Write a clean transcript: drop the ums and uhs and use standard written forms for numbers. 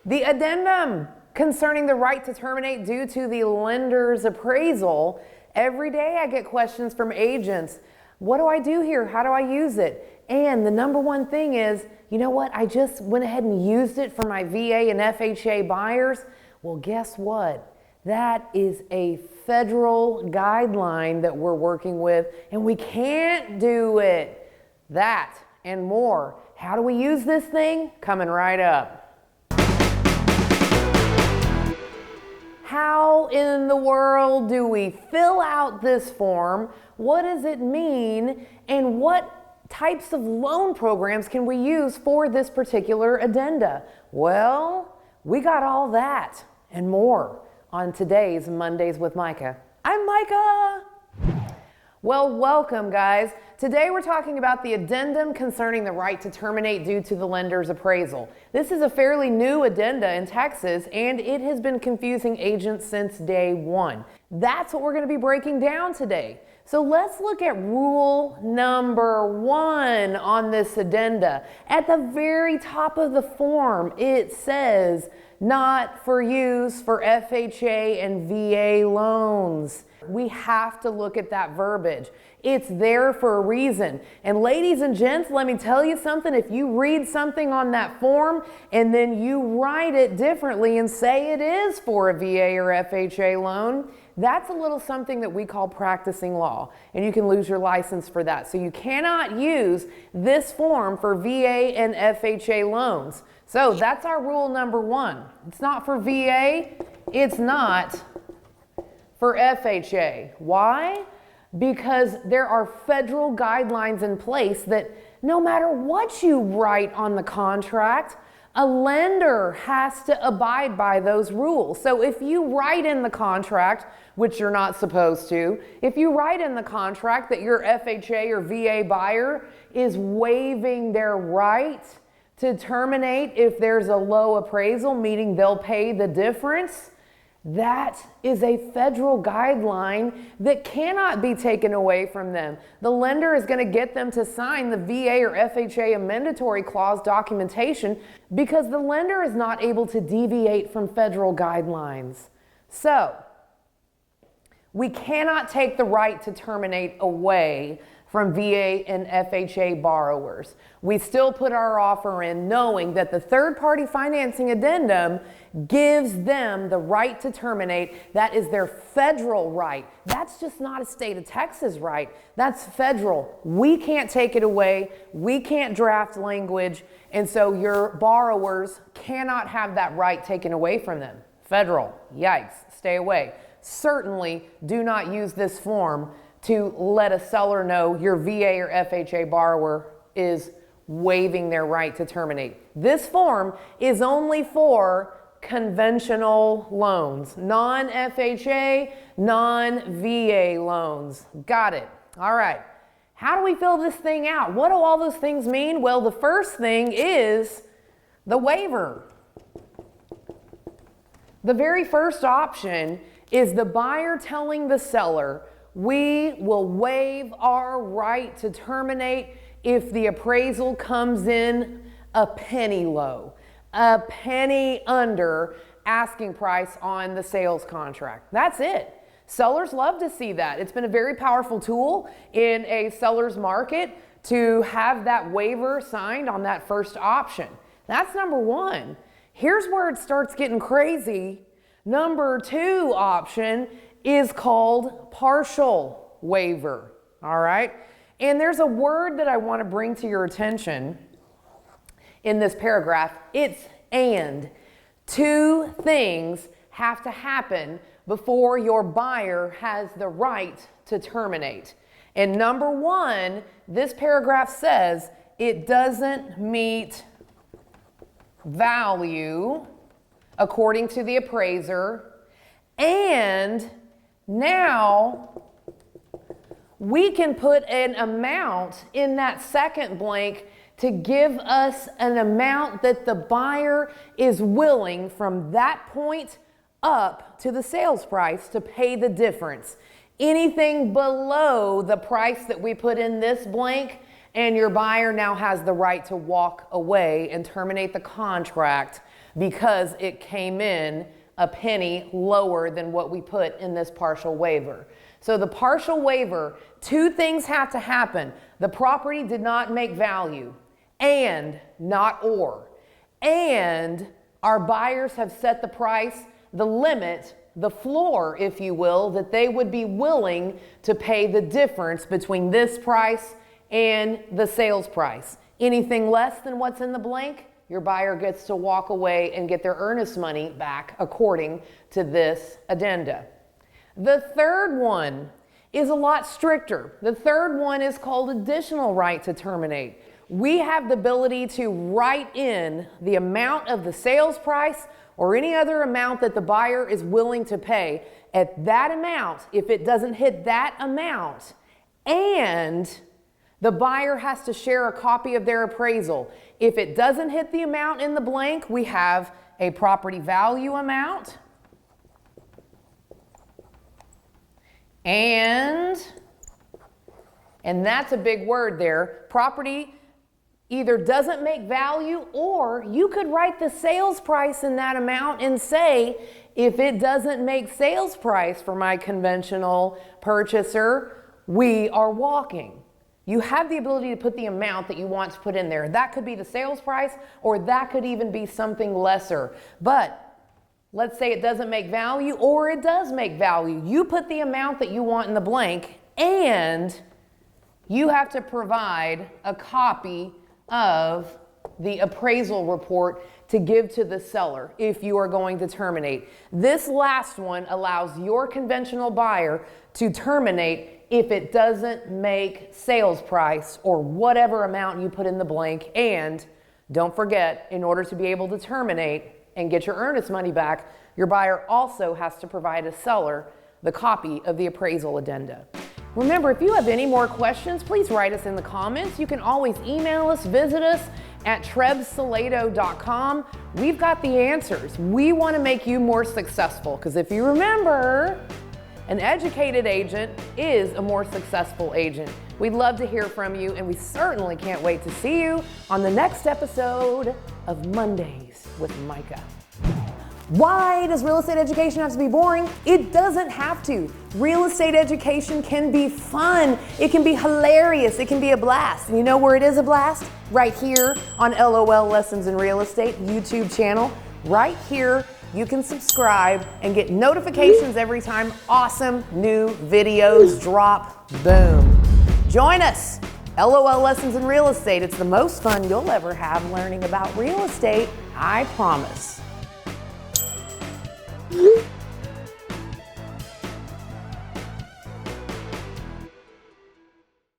The addendum concerning the right to terminate due to the lender's appraisal. Every day I get questions from agents. What do I do here? How do I use it? And the number one thing is, you know what? I just went ahead and used it for my VA and FHA buyers. Well, guess what? That is a federal guideline that we're working with, and we can't do it. That and more. How do we use this thing? Coming right up. How in the world do we fill out this form? What does it mean? And what types of loan programs can we use for this particular addenda? Well, we got all that and more on today's Mondays with Micah. I'm Micah. Well, welcome guys. Today we're talking about the addendum concerning the right to terminate due to the lender's appraisal. This is a fairly new addenda in Texas, and it has been confusing agents since day one. That's what we're going to be breaking down today. So let's look at rule number 1 on this addenda. At the very top of the form, it says, not for use for FHA and VA loans. We have to look at that verbiage. It's there for a reason. And ladies and gents, let me tell you something. If you read something on that form and then you write it differently and say it is for a VA or FHA loan, that's a little something that we call practicing law, and you can lose your license for that. So you cannot use this form for VA and FHA loans. So that's our rule number 1. It's not for VA, it's not for FHA. Why? Because there are federal guidelines in place that no matter what you write on the contract, a lender has to abide by those rules. So if you write in the contract, which you're not supposed to, if you write in the contract that your FHA or VA buyer is waiving their right to terminate if there's a low appraisal, meaning they'll pay the difference, that is a federal guideline that cannot be taken away from them. The lender is going to get them to sign the VA or FHA amendatory clause documentation because the lender is not able to deviate from federal guidelines. So, we cannot take the right to terminate away from VA and FHA borrowers. We still put our offer in knowing that the third-party financing addendum gives them the right to terminate. That is their federal right. That's just not a state of Texas right. That's federal. We can't take it away. We can't draft language, and so your borrowers cannot have that right taken away from them. Federal. Yikes. Stay away. Certainly do not use this form to let a seller know your VA or FHA borrower is waiving their right to terminate. This form is only for conventional loans, non-FHA, non-VA loans. Got it. All right. How do we fill this thing out? What do all those things mean? Well, the first thing is the waiver. The very first option is the buyer telling the seller, we will waive our right to terminate if the appraisal comes in a penny low, a penny under asking price on the sales contract. That's it. Sellers love to see that. It's been a very powerful tool in a seller's market to have that waiver signed on that first option. That's number 1. Here's where it starts getting crazy. Number 2 option is called partial waiver, all right? And there's a word that I want to bring to your attention in this paragraph. It's and. 2 things have to happen before your buyer has the right to terminate. And number 1, this paragraph says it doesn't meet value according to the appraiser, and now we can put an amount in that second blank to give us an amount that the buyer is willing from that point up to the sales price to pay the difference. Anything below the price that we put in this blank, and your buyer now has the right to walk away and terminate the contract because it came in a penny lower than what we put in this partial waiver. So the partial waiver, two things have to happen. The property did not make value, and not or. And our buyers have set the price, the limit, the floor, if you will, that they would be willing to pay the difference between this price and the sales price. Anything less than what's in the blank, your buyer gets to walk away and get their earnest money back according to this addenda. The third one is a lot stricter. The third one is called additional right to terminate. We have the ability to write in the amount of the sales price or any other amount that the buyer is willing to pay. At that amount, if it doesn't hit that amount, and the buyer has to share a copy of their appraisal. If it doesn't hit the amount in the blank, we have a property value amount and that's a big word there. Property either doesn't make value, or you could write the sales price in that amount and say, if it doesn't make sales price for my conventional purchaser, we are walking. You have the ability to put the amount that you want to put in there. That could be the sales price, or that could even be something lesser. But let's say it doesn't make value, or it does make value. You put the amount that you want in the blank, and you have to provide a copy of the appraisal report to give to the seller if you are going to terminate. This last one allows your conventional buyer to terminate if it doesn't make sales price or whatever amount you put in the blank. And don't forget, in order to be able to terminate and get your earnest money back, your buyer also has to provide a seller the copy of the appraisal addenda. Remember, if you have any more questions, please write us in the comments. You can always email us, visit us at trebsalado.com. We've got the answers. We want to make you more successful, because if you remember, an educated agent is a more successful agent. We'd love to hear from you, and we certainly can't wait to see you on the next episode of Mondays with Micah. Why does real estate education have to be boring? It doesn't have to. Real estate education can be fun. It can be hilarious. It can be a blast. And you know where it is a blast? Right here on LOL Lessons in Real Estate YouTube channel. Right here, you can subscribe and get notifications every time awesome new videos drop. Boom. Join us. LOL Lessons in Real Estate. It's the most fun you'll ever have learning about real estate, I promise.